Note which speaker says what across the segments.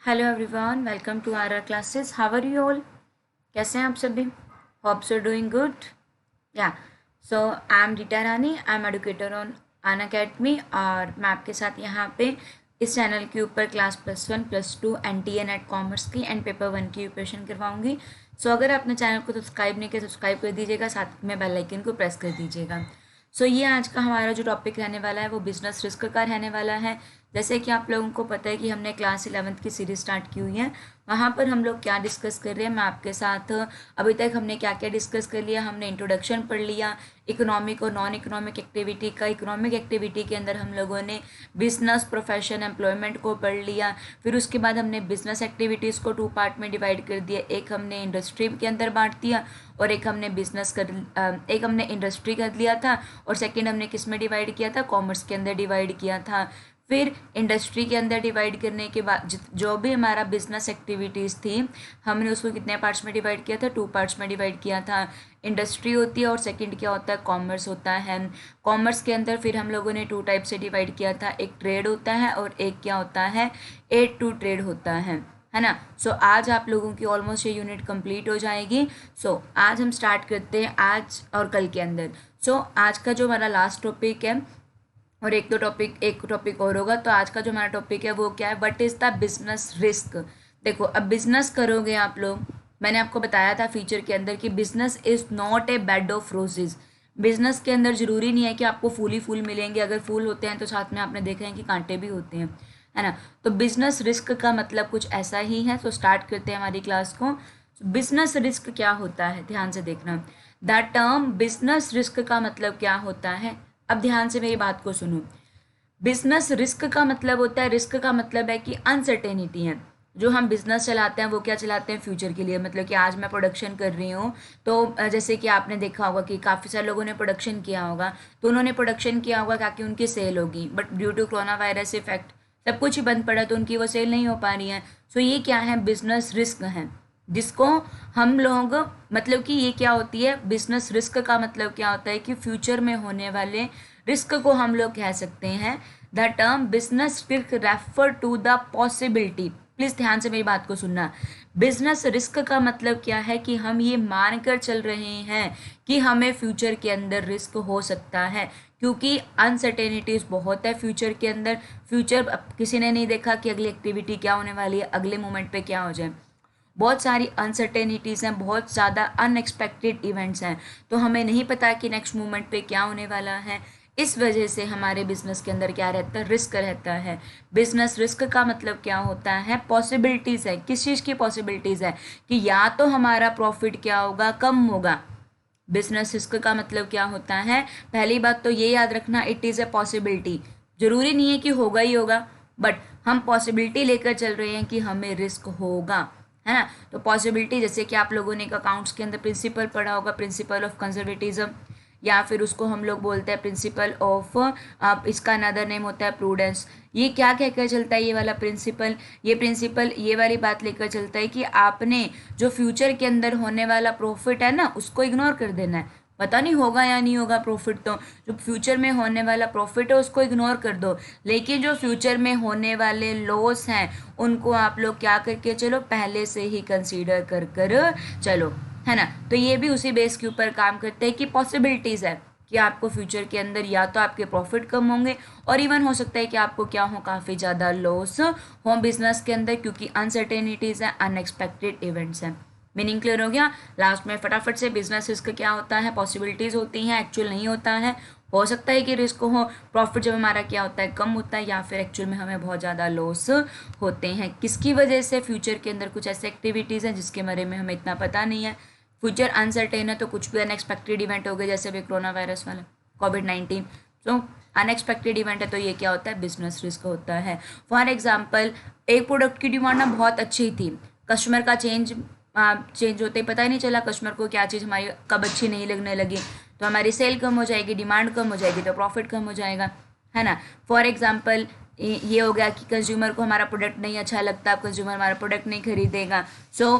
Speaker 1: Hello everyone, welcome to R classes. How are you all? कैसे हैं आप सभी? Hope so doing good. Yeah so I am Rita Rani, I am educator on Unacademy और मैं आपके साथ यहाँ पे इस चैनल के ऊपर क्लास +1 +2 NTA नेट कॉमर्स की एंड पेपर 1 की प्रिपरेशन करवाऊँगी। सो अगर आपने चैनल को सब्सक्राइब नहीं किया, सब्सक्राइब कर दीजिएगा, साथ में बेल आइकन को प्रेस कर दीजिएगा। सो ये आज का हमारा जो टॉपिक रहने वाला है वो बिजनेस रिस्क का रहने वाला है। जैसे कि आप लोगों को पता है कि हमने क्लास 11th की सीरीज स्टार्ट की हुई है। वहाँ पर हम लोग क्या डिस्कस कर रहे हैं, मैं आपके साथ अभी तक हमने क्या क्या डिस्कस कर लिया। हमने इंट्रोडक्शन पढ़ लिया इकोनॉमिक और नॉन इकोनॉमिक एक्टिविटी का। इकोनॉमिक एक्टिविटी के अंदर हम लोगों ने बिजनेस, प्रोफेशन, एम्प्लॉयमेंट को पढ़ लिया। फिर उसके बाद हमने बिजनेस एक्टिविटीज़ को 2 पार्ट में डिवाइड कर दिया। एक हमने इंडस्ट्री के अंदर बांट दिया और एक हमने एक हमने इंडस्ट्री कर लिया था और सेकेंड हमने किस में डिवाइड किया था, कॉमर्स के अंदर डिवाइड किया था। फिर इंडस्ट्री के अंदर डिवाइड करने के बाद जो भी हमारा बिजनेस एक्टिविटीज़ थी हमने उसको कितने पार्ट्स में डिवाइड किया था, 2 पार्ट्स में डिवाइड किया था। इंडस्ट्री होती है और सेकंड क्या होता है, कॉमर्स होता है। कॉमर्स के अंदर फिर हम लोगों ने 2 टाइप से डिवाइड किया था, एक ट्रेड होता है और एक क्या होता है, एड टू ट्रेड होता है ना। सो आज आप लोगों की ऑलमोस्ट ये यूनिट कंप्लीट हो जाएगी। सो आज हम स्टार्ट करते हैं आज और कल के अंदर। सो आज का जो हमारा लास्ट टॉपिक है और एक टॉपिक और होगा। तो आज का जो हमारा टॉपिक है वो क्या है, what is the business risk. देखो, अब बिजनेस करोगे आप लोग, मैंने आपको बताया था फीचर के अंदर कि business is not a bed of roses. Business के अंदर ज़रूरी नहीं है कि आपको फूल ही फूल मिलेंगे। अगर फूल होते हैं तो साथ में आपने देखा है कि कांटे भी होते हैं, है ना। तो बिजनेस रिस्क का मतलब कुछ ऐसा ही है। तो स्टार्ट करते हैं हमारी क्लास को। बिजनेस रिस्क क्या होता है, ध्यान से देखना। द टर्म बिजनेस रिस्क का मतलब क्या होता है, अब ध्यान से मेरी बात को सुनो। बिजनेस रिस्क का मतलब होता है, रिस्क का मतलब है कि अनसर्टेनिटी है। जो हम बिजनेस चलाते हैं वो क्या चलाते हैं, फ्यूचर के लिए। मतलब कि आज मैं प्रोडक्शन कर रही हूँ तो जैसे कि आपने देखा होगा कि काफ़ी सारे लोगों ने प्रोडक्शन किया होगा, तो उन्होंने प्रोडक्शन किया होगा ताकि उनकी सेल होगी, but due to corona virus effect सब कुछ ही बंद पड़ा तो उनकी वो सेल नहीं हो पा रही है। सो ये क्या है, बिजनेस रिस्क है जिसको हम लोग, मतलब कि ये क्या होती है, बिजनेस रिस्क का मतलब क्या होता है कि फ्यूचर में होने वाले रिस्क को हम लोग कह सकते हैं। The term business risk refer to the possibility, please ध्यान से मेरी बात को सुनना। बिजनेस रिस्क का मतलब क्या है कि हम ये मान कर चल रहे हैं कि हमें फ्यूचर के अंदर रिस्क हो सकता है, क्योंकि अनसर्टेनिटीज़ बहुत है फ्यूचर के अंदर। फ्यूचर किसी ने नहीं देखा कि अगली एक्टिविटी क्या होने वाली है, अगले मोमेंट पे क्या हो जाए। बहुत सारी अनसर्टेनिटीज़ हैं, बहुत ज़्यादा अनएक्सपेक्टेड इवेंट्स हैं, तो हमें नहीं पता कि नेक्स्ट मोमेंट पे क्या होने वाला है। इस वजह से हमारे बिजनेस के अंदर क्या रहता है, रिस्क रहता है। बिजनेस रिस्क का मतलब क्या होता है, पॉसिबिलिटीज़ है। किस चीज़ की पॉसिबिलिटीज़ है कि या तो हमारा प्रॉफिट क्या होगा, कम होगा। बिजनेस रिस्क का मतलब क्या होता है, पहली बात तो ये याद रखना, इट इज़ ए पॉसिबिलिटी। जरूरी नहीं है कि होगा ही होगा, बट हम पॉसिबिलिटी लेकर चल रहे हैं कि हमें रिस्क होगा, है ना। तो पॉसिबिलिटी, जैसे कि आप लोगों ने अकाउंट्स के अंदर प्रिंसिपल पढ़ा होगा, प्रिंसिपल ऑफ कंजर्वेटिज्म, या फिर उसको हम लोग बोलते हैं प्रिंसिपल ऑफ, इसका अनदर नेम होता है प्रूडेंस। ये क्या कहकर चलता है, ये वाला प्रिंसिपल, ये प्रिंसिपल ये वाली बात लेकर चलता है कि आपने जो फ्यूचर के अंदर होने वाला प्रॉफिट है ना, उसको इग्नोर कर देना है। पता नहीं होगा या नहीं होगा प्रॉफिट, तो जो फ्यूचर में होने वाला प्रॉफिट है उसको इग्नोर कर दो, लेकिन जो फ्यूचर में होने वाले लॉस हैं उनको आप लोग क्या करके चलो, पहले से ही कंसीडर कर चलो, है ना। तो ये भी उसी बेस के ऊपर काम करते हैं कि पॉसिबिलिटीज़ है कि आपको फ्यूचर के अंदर या तो आपके प्रॉफिट कम होंगे और इवन हो सकता है कि आपको क्या हो, काफ़ी ज़्यादा लॉस हो बिजनेस के अंदर, क्योंकि अनसर्टेनिटीज़ हैं, अनएक्सपेक्टेड इवेंट्स हैं। मीनिंग क्लियर हो गया। लास्ट में फटाफट से, बिजनेस रिस्क क्या होता है, पॉसिबिलिटीज़ होती हैं, एक्चुअल नहीं होता है। हो सकता है कि रिस्क हो, प्रॉफिट जब हमारा क्या होता है, कम होता है, या फिर एक्चुअल में हमें बहुत ज़्यादा लॉस होते हैं। किसकी वजह से, फ्यूचर के अंदर कुछ ऐसे एक्टिविटीज़ हैं जिसके बारे में हमें इतना पता नहीं है। फ्यूचर अनसर्टेन है तो कुछ भी अनएक्सपेक्टेड इवेंट हो गए, जैसे अभी कोरोना वायरस वाला कोविड-19। तो अनएक्सपेक्टेड इवेंट है तो ये क्या होता है, बिजनेस रिस्क होता है। फॉर एग्जाम्पल, एक प्रोडक्ट की डिमांड ना बहुत अच्छी थी, कस्टमर का चेंज होते ही पता ही नहीं चला कस्टमर को क्या चीज़ हमारी कब अच्छी नहीं लगने लगी, तो हमारी सेल कम हो जाएगी, डिमांड कम हो जाएगी, तो प्रॉफिट कम हो जाएगा, है ना। फॉर एग्जाम्पल, ये हो गया कि कंज्यूमर को हमारा प्रोडक्ट नहीं अच्छा लगता, अब कंज्यूमर हमारा प्रोडक्ट नहीं खरीदेगा। सो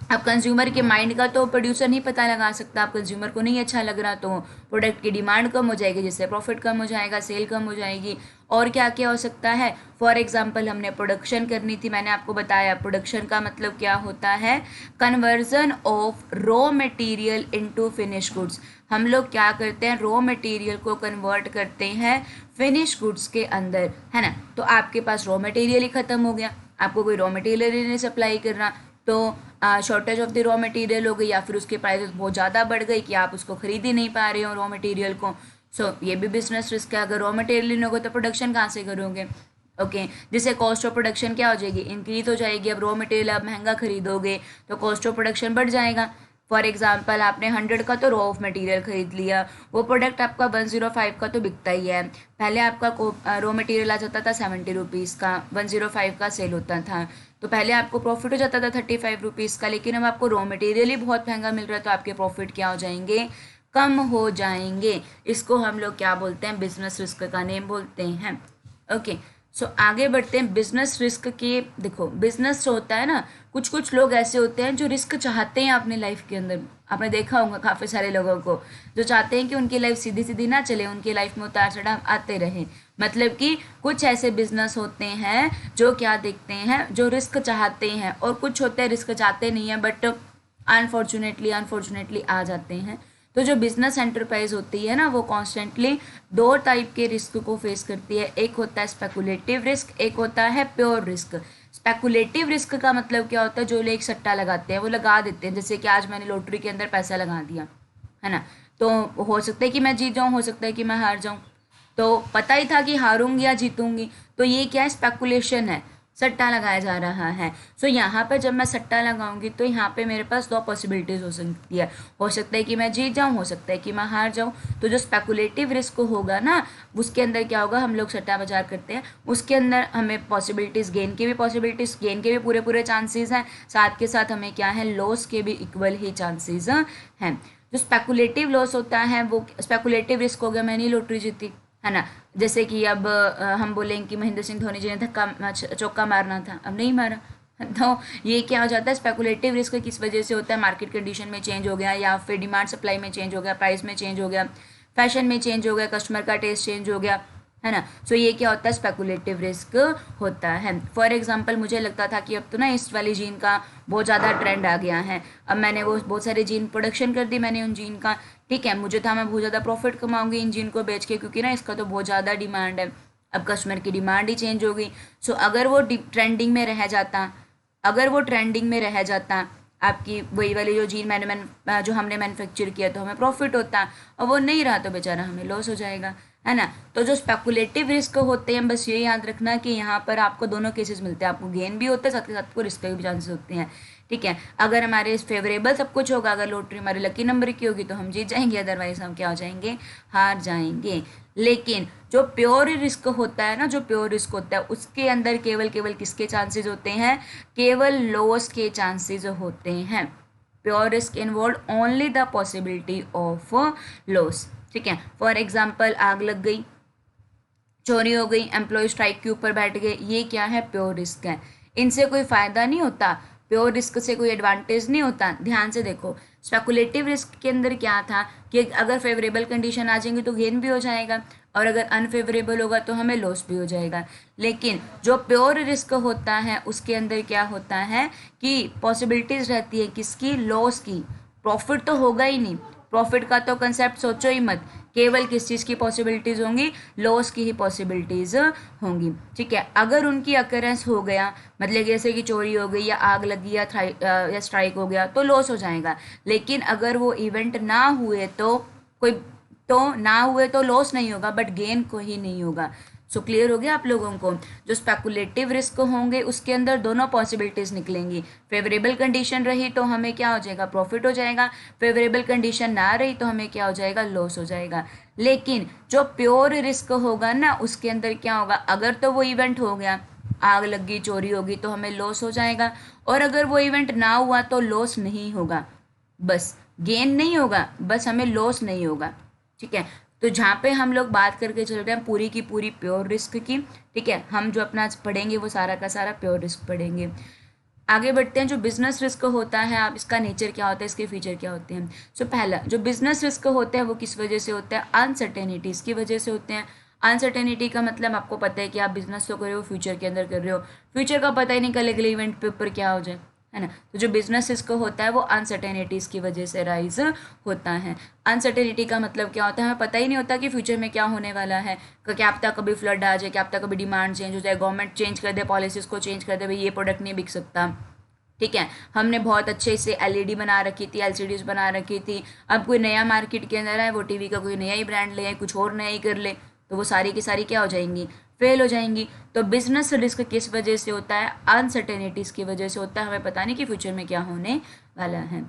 Speaker 1: अब कंज्यूमर के माइंड का तो प्रोड्यूसर नहीं पता लगा सकता। अब कंज्यूमर को नहीं अच्छा लग रहा तो प्रोडक्ट की डिमांड कम हो जाएगी, जिससे प्रॉफिट कम हो जाएगा, सेल कम हो जाएगी। और क्या क्या हो सकता है, फॉर एग्जांपल हमने प्रोडक्शन करनी थी, मैंने आपको बताया प्रोडक्शन का मतलब क्या होता है, conversion of raw material into finish goods. हम लोग क्या करते हैं, रॉ मटेरियल को कन्वर्ट करते हैं फिनिश गुड्स के अंदर, है ना। तो आपके पास रॉ मटेरियल ही खत्म हो गया, आपको कोई रॉ मटेरियल ही नहीं सप्लाई कर रहा, तो shortage of the raw material हो गई, या फिर उसके प्राइसेस बहुत ज़्यादा बढ़ गई कि आप उसको खरीद ही नहीं पा रहे हो रॉ मटेरियल को। सो ये भी बिजनेस रिस्क है। अगर रॉ मटेरियल नहीं होगा तो प्रोडक्शन कहाँ से करोगे, ओके जिससे कॉस्ट ऑफ प्रोडक्शन क्या हो जाएगी, इंक्रीज हो जाएगी। अब रॉ मटेरियल आप महंगा खरीदोगे तो कॉस्ट ऑफ प्रोडक्शन बढ़ जाएगा। फॉर एग्जाम्पल आपने 100 का तो रॉ ऑफ मटेरियल खरीद लिया, वो प्रोडक्ट आपका 105 का तो बिकता ही है। पहले आपका रॉ मटेरियल आ जाता था 70 रुपीज़ का, 105 का सेल होता था, तो पहले आपको प्रॉफिट हो जाता था 35 रुपीज़ का। लेकिन अब आपको रॉ मटेरियल ही बहुत महंगा मिल रहा है, तो आपके प्रॉफिट क्या हो जाएंगे, कम हो जाएंगे। इसको हम लोग क्या बोलते हैं, बिजनेस रिस्क का नेम बोलते हैं। ओके सो आगे बढ़ते हैं बिजनेस रिस्क के। देखो बिजनेस होता है ना, कुछ कुछ लोग ऐसे होते हैं जो रिस्क चाहते हैं अपने लाइफ के अंदर। आपने देखा होगा काफ़ी सारे लोगों को जो चाहते हैं कि उनकी लाइफ सीधी सीधी ना चले, उनकी लाइफ में उतार चढ़ाव आते रहे। मतलब कि कुछ ऐसे बिजनेस होते हैं जो क्या देखते हैं, जो रिस्क चाहते हैं, और कुछ होते हैं रिस्क चाहते नहीं हैं बट अनफॉर्चुनेटली आ जाते हैं। तो जो बिजनेस एंटरप्राइज होती है ना, वो कॉन्स्टेंटली दो टाइप के रिस्क को फेस करती है। एक होता है स्पेकुलेटिव रिस्क, एक होता है प्योर रिस्क। स्पेकुलेटिव रिस्क का मतलब क्या होता है, जो लोग सट्टा लगाते हैं, वो लगा देते हैं, जैसे कि आज मैंने लॉटरी के अंदर पैसा लगा दिया, है ना, तो हो सकता है कि मैं जीत जाऊँ, हो सकता है कि मैं हार जाऊँ, तो पता ही था कि हारूंगी या जीतूंगी, तो ये क्या है, स्पेकुलेशन है, सट्टा लगाया जा रहा है। सो यहाँ पर जब मैं सट्टा लगाऊंगी तो यहाँ पे मेरे पास दो पॉसिबिलिटीज़ हो सकती है, हो सकता है कि मैं जीत जाऊँ, हो सकता है कि मैं हार जाऊँ। तो जो स्पेकुलेटिव रिस्क होगा ना, उसके अंदर क्या होगा, हम लोग सट्टा बाजार करते हैं, उसके अंदर हमें पॉसिबिलिटीज़ गेन के भी पूरे पूरे चांसेस हैं, साथ के साथ हमें क्या है, लॉस के भी इक्वल ही चांसेस हैं। जो स्पेकुलेटिव लॉस होता है, वो स्पेकुलेटिव रिस्क हो गया, मैंने ही लॉटरी जीती, है ना। जैसे कि अब हम बोलेंगे कि महेंद्र सिंह धोनी जी ने चौका मारना था, अब नहीं मारा, तो ये क्या हो जाता है, स्पेकुलेटिव रिस्क किस वजह से होता है, मार्केट कंडीशन में चेंज हो गया, या फिर डिमांड सप्लाई में चेंज हो गया, प्राइस में चेंज हो गया, फैशन में चेंज हो गया, कस्टमर का टेस्ट चेंज हो गया, है ना। सो ये क्या होता है, स्पेकुलेटिव रिस्क होता है। फॉर एग्जांपल मुझे लगता था कि अब तो ना इस वाली जीन का बहुत ज़्यादा ट्रेंड आ गया है, अब मैंने वो बहुत सारे जीन प्रोडक्शन कर दी मैंने उन जीन का, ठीक है, मुझे था मैं बहुत ज़्यादा प्रॉफिट कमाऊंगी इन जीन को बेच के, क्योंकि ना इसका तो बहुत ज़्यादा डिमांड है। अब कस्टमर की डिमांड ही चेंज हो गई। सो अगर वो ट्रेंडिंग में रह जाता, अगर वो ट्रेंडिंग में रह जाता, आपकी वही वाली जो जीन जो हमने मैन्युफैक्चर किया, तो हमें प्रॉफिट होता, और वो नहीं रहा तो बेचारा हमें लॉस हो जाएगा, है ना। तो जो स्पेकुलेटिव रिस्क होते हैं, बस ये याद रखना कि यहाँ पर आपको दोनों केसेस मिलते हैं, आपको गेन भी होता है, साथ के साथ आपको रिस्क के भी चांसेस होते हैं, ठीक है। अगर हमारे फेवरेबल सब कुछ होगा, अगर लॉटरी हमारे लकी नंबर की होगी तो हम जीत जाएंगे, अदरवाइज हम क्या हो जाएंगे, हार जाएंगे। लेकिन जो प्योर रिस्क होता है ना, जो प्योर रिस्क होता है, उसके अंदर केवल केवल किसके चांसेस होते हैं, केवल लॉस के चांसेस होते हैं। Pure risk involve only the possibility of loss, ठीक है। फॉर एग्जाम्पल आग लग गई, चोरी हो गई, एम्प्लॉय स्ट्राइक के ऊपर बैठ गए, ये क्या है, प्योर रिस्क है। इनसे कोई फ़ायदा नहीं होता, प्योर रिस्क से कोई एडवांटेज नहीं होता। ध्यान से देखो, स्पेकुलेटिव रिस्क के अंदर क्या था कि अगर फेवरेबल कंडीशन आ जाएंगी तो गेन भी हो जाएगा, और अगर अनफेवरेबल होगा तो हमें लॉस भी हो जाएगा। लेकिन जो प्योर रिस्क होता है उसके अंदर क्या होता है कि पॉसिबिलिटीज़ रहती है किसकी, लॉस की, प्रॉफिट तो होगा ही नहीं, प्रॉफिट का तो कंसेप्ट सोचो ही मत, केवल किस चीज़ की पॉसिबिलिटीज़ होंगी, लॉस की ही पॉसिबिलिटीज़ होंगी, ठीक है। अगर उनकी अकरेंस हो गया, मतलब जैसे कि चोरी हो गई, या आग लगी, या स्ट्राइक हो गया, तो लॉस हो जाएगा। लेकिन अगर वो इवेंट ना हुए तो लॉस नहीं होगा, बट गेन को ही नहीं होगा। सो क्लियर हो गया आप लोगों को। जो स्पेकुलेटिव रिस्क होंगे उसके अंदर दोनों पॉसिबिलिटीज़ निकलेंगी, फेवरेबल कंडीशन रही तो हमें क्या हो जाएगा, प्रॉफिट हो जाएगा, फेवरेबल कंडीशन ना रही तो हमें क्या हो जाएगा, लॉस हो जाएगा। लेकिन जो प्योर रिस्क होगा ना, उसके अंदर क्या होगा, अगर तो वो इवेंट हो गया, आग लग गई, चोरी होगी, तो हमें लॉस हो जाएगा, और अगर वो इवेंट ना हुआ तो लॉस नहीं होगा, बस गेन नहीं होगा, बस हमें लॉस नहीं होगा, ठीक है। तो जहाँ पे हम लोग बात करके चल रहे हैं पूरी की पूरी प्योर रिस्क की, ठीक है, हम जो अपना पढ़ेंगे वो सारा का सारा प्योर रिस्क पढ़ेंगे। आगे बढ़ते हैं। जो बिजनेस रिस्क होता है, आप इसका नेचर क्या होता है, इसके फीचर क्या होते हैं। सो पहला जो बिजनेस रिस्क होता है वो किस वजह से होता है, अनसर्टेनिटीज़ की वजह से होते हैं। अनसर्टेनिटी का मतलब आपको पता है कि आप बिजनेस तो कर रहे हो, फ्यूचर के अंदर कर रहे हो, फ्यूचर का पता ही नहीं कल अगले इवेंट पे ऊपर क्या हो जाए, है ना। तो जो बिजनेस रिस्क होता है वो अनसर्टेनिटीज़ की वजह से राइज होता है। अनसर्टेनिटी का मतलब क्या होता है, हमें पता ही नहीं होता कि फ्यूचर में क्या होने वाला है। क्या पता कभी फ्लड आ जाए, क्या पता कभी डिमांड चेंज हो जाए, गवर्नमेंट चेंज कर दे, पॉलिसीज को चेंज कर दे, भाई ये प्रोडक्ट नहीं बिक सकता, ठीक है। हमने बहुत अच्छे से एलईडी बना रखी थी, एलसीडीज बना रखी थी, अब कोई नया मार्केट के अंदर है, वो टीवी का कोई नया ही ब्रांड ले आए, कुछ और नया ही कर ले, तो वो सारी की सारी क्या हो जाएंगी, फेल हो जाएंगी। तो बिजनेस रिस्क किस वजह से होता है, अनसर्टेनिटीज़ की वजह से होता है, हमें पता नहीं कि फ्यूचर में क्या होने वाला है।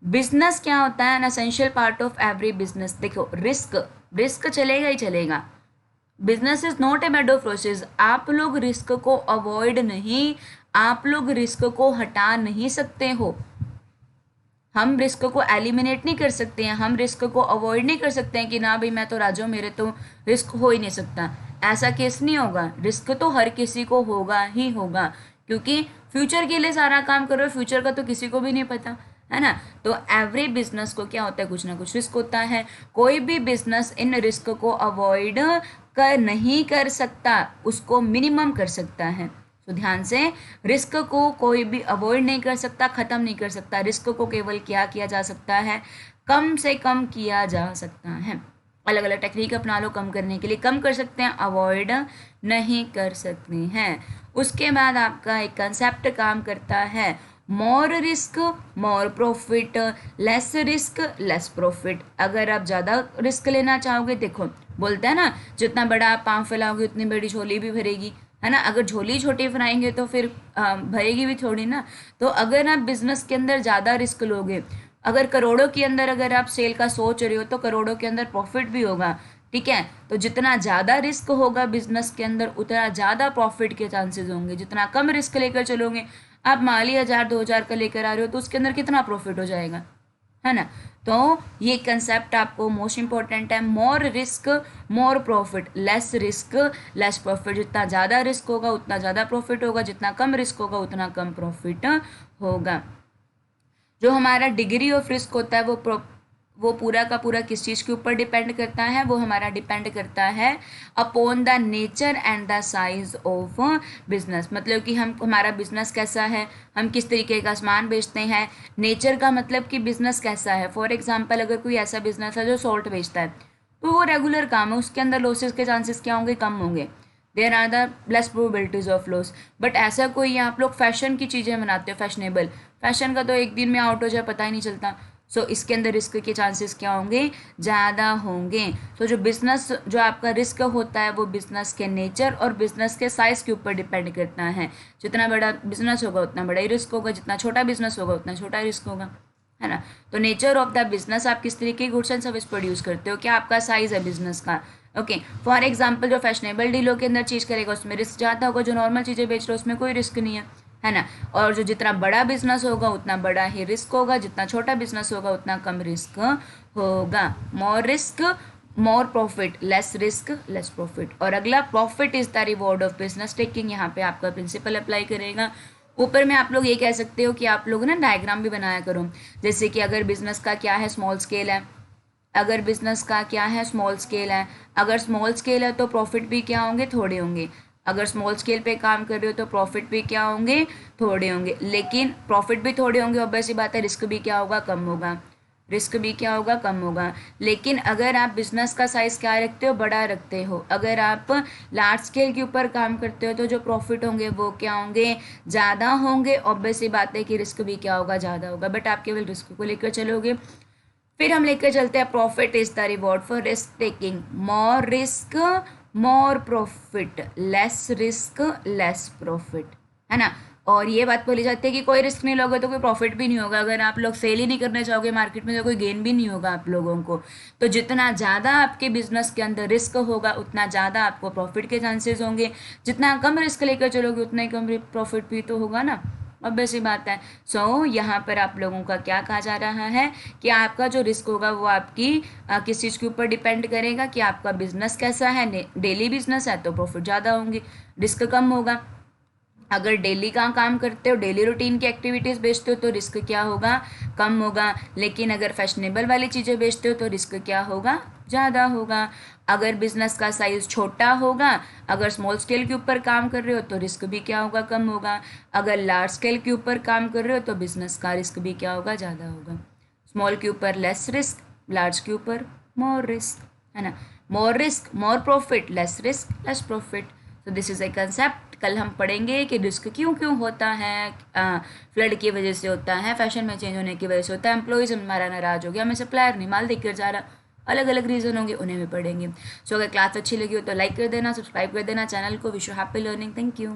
Speaker 1: बिजनेस क्या होता है, an essential part of every business. देखो रिस्क, रिस्क चलेगा ही चलेगा, business is not a Medo process. आप लोग रिस्क को अवॉइड नहीं, आप लोग रिस्क को हटा नहीं सकते हो, हम रिस्क को एलिमिनेट नहीं कर सकते हैं, हम रिस्क को अवॉइड नहीं कर सकते हैं कि ना भाई मैं तो राजा हूँ, मेरे तो रिस्क हो ही नहीं सकता, ऐसा केस नहीं होगा। रिस्क तो हर किसी को होगा ही होगा, क्योंकि फ्यूचर के लिए सारा काम कर रहे हो, फ्यूचर का तो किसी को भी नहीं पता, है ना। तो एवरी बिजनेस को क्या होता है, कुछ ना कुछ रिस्क होता है। कोई भी बिजनेस इन रिस्क को अवॉइड कर नहीं कर सकता, उसको मिनिमम कर सकता है। तो ध्यान से, रिस्क को कोई भी अवॉइड नहीं कर सकता, ख़त्म नहीं कर सकता, रिस्क को केवल क्या किया जा सकता है, कम से कम किया जा सकता है। अलग अलग टेक्निक अपना लो कम करने के लिए, कम कर सकते हैं, अवॉइड नहीं कर सकते हैं। उसके बाद आपका एक कंसेप्ट काम करता है, more risk more profit, less risk less profit. अगर आप ज़्यादा रिस्क लेना चाहोगे, देखो बोलते हैं ना, जितना बड़ा आप पाँव फैलाओगे उतनी बड़ी झोली भी भरेगी, है ना। अगर झोली छोटी बनाएंगे तो फिर भरेगी भी थोड़ी ना। तो अगर आप बिजनेस के अंदर ज़्यादा रिस्क लोगे, अगर करोड़ों के अंदर अगर आप सेल का सोच रहे हो, तो करोड़ों के अंदर प्रॉफिट भी होगा, ठीक है। तो जितना ज़्यादा रिस्क होगा बिजनेस के अंदर, उतना ज़्यादा प्रॉफिट के चांसेस होंगे। जितना कम रिस्क लेकर चलोगे, आप मान ली 1000-2000 का लेकर आ रहे हो, तो उसके अंदर कितना प्रॉफिट हो जाएगा, है ना। तो ये कंसेप्ट आपको मोस्ट इंपॉर्टेंट है, more risk more profit, less risk less profit. जितना ज़्यादा रिस्क होगा उतना ज़्यादा प्रॉफिट होगा, जितना कम रिस्क होगा उतना कम प्रॉफिट होगा। जो हमारा डिग्री ऑफ रिस्क होता है वो पूरा का पूरा किस चीज़ के ऊपर डिपेंड करता है, वो हमारा डिपेंड करता है upon the nature and the size of business. मतलब कि हमारा बिजनेस कैसा है, हम किस तरीके का सामान बेचते हैं। नेचर का मतलब कि बिजनेस कैसा है। फॉर एग्जांपल, अगर कोई ऐसा बिजनेस है जो सॉल्ट बेचता है, तो वो रेगुलर काम है, उसके अंदर लॉसेस के चांसेस क्या होंगे, कम होंगे, there are the less probabilities of loss. But ऐसा कोई, आप लोग फैशन की चीज़ें बनाते हो, फैशनेबल, फैशन का तो एक दिन में आउट हो जाए पता ही नहीं चलता। सो इसके अंदर रिस्क के चांसेस क्या होंगे, ज़्यादा होंगे। तो जो बिजनेस, जो आपका रिस्क होता है वो बिजनेस के नेचर और बिजनेस के साइज़ के ऊपर डिपेंड करता है। जितना बड़ा बिजनेस होगा उतना बड़ा ही रिस्क होगा, जितना छोटा बिजनेस होगा उतना छोटा रिस्क होगा, है ना। तो नेचर ऑफ द बिजनेस, आप किस तरीके की गुड्स एंड सर्विस प्रोड्यूस करते हो, क्या आपका साइज़ है बिजनेस का। ओके, फॉर एग्जाम्पल, जो फैशनेबल डीलों के अंदर चीज़ करेगा उसमें रिस्क ज़्यादा होगा, जो नॉर्मल चीज़ें बेच रहे हो उसमें कोई रिस्क नहीं है ना। और जो जितना बड़ा बिजनेस होगा उतना बड़ा ही रिस्क होगा, जितना छोटा बिजनेस होगा उतना कम रिस्क होगा। More risk more profit, less risk less profit. और अगला, profit is the reward of business taking. यहाँ पे आपका प्रिंसिपल अप्लाई करेगा। ऊपर में आप लोग ये कह सकते हो कि आप लोग ना डायग्राम भी बनाया करो, जैसे कि अगर बिजनेस का क्या है, स्मॉल स्केल है, अगर बिजनेस का क्या है, स्मॉल स्केल है, अगर स्मॉल स्केल है तो प्रॉफिट भी क्या होंगे, थोड़े होंगे। अगर स्मॉल स्केल पे काम कर रहे हो तो प्रॉफिट भी क्या होंगे, थोड़े होंगे। लेकिन प्रॉफिट भी थोड़े होंगे, ऑब्वियस सी बात है, रिस्क भी क्या होगा, कम होगा, रिस्क भी क्या होगा, कम होगा। लेकिन अगर आप बिजनेस का साइज क्या रखते हो, बड़ा रखते हो, अगर आप लार्ज स्केल के ऊपर काम करते हो, तो जो प्रॉफिट होंगे वो क्या होंगे, ज़्यादा होंगे। ऑब्वियस सी बात है कि रिस्क भी क्या होगा, ज़्यादा होगा। बट आप केवल रिस्क को लेकर चलोगे। फिर हम लेकर चलते हैं, profit is the reward for risk taking. More risk more profit, less risk less profit, है ना। और ये बात बोली जाती है कि कोई रिस्क नहीं लोगे तो कोई प्रॉफिट भी नहीं होगा। अगर आप लोग सेल ही नहीं करने चाहोगे मार्केट में तो कोई गेन भी नहीं होगा आप लोगों को। तो जितना ज़्यादा आपके बिजनेस के अंदर रिस्क होगा उतना ज़्यादा आपको प्रॉफिट के चांसेस होंगे, जितना कम रिस्क लेकर चलोगे उतना ही कम प्रॉफिट भी तो होगा ना, ऑब्वियस ही बात है। सो यहाँ पर आप लोगों का क्या कहा जा रहा है कि आपका जो रिस्क होगा वो आपकी किस चीज़ के ऊपर डिपेंड करेगा, कि आपका बिजनेस कैसा है। डेली बिजनेस है तो प्रॉफिट ज़्यादा होंगे, रिस्क कम होगा। अगर डेली का काम करते हो, डेली रूटीन की एक्टिविटीज़ बेचते हो तो रिस्क क्या होगा, कम होगा। लेकिन अगर फैशनेबल वाली चीज़ें बेचते हो तो रिस्क क्या होगा, ज़्यादा होगा। अगर बिजनेस का साइज़ छोटा होगा, अगर स्मॉल स्केल के ऊपर काम कर रहे हो तो रिस्क भी क्या होगा, कम होगा। अगर लार्ज स्केल के ऊपर काम कर रहे हो तो बिजनेस का रिस्क भी क्या होगा, ज़्यादा होगा। स्मॉल के ऊपर लेस रिस्क, लार्ज के ऊपर मोर रिस्क, है ना। More risk more profit, less risk less profit. तो दिस इज़ ए कंसेप्ट। कल हम पढ़ेंगे कि रिस्क क्यों क्यों होता है। फ्लड की वजह से होता है, फैशन में चेंज होने की वजह से होता है, एम्प्लॉयज़ हमारा नाराज हो गया, हमें सप्लायर नहीं माल देकर जा रहा, अलग अलग रीज़न होंगे, उन्हें भी पढ़ेंगे। सो अगर क्लास अच्छी लगी हो तो लाइक कर देना, सब्सक्राइब कर देना चैनल को। Wish you happy learning. Thank you.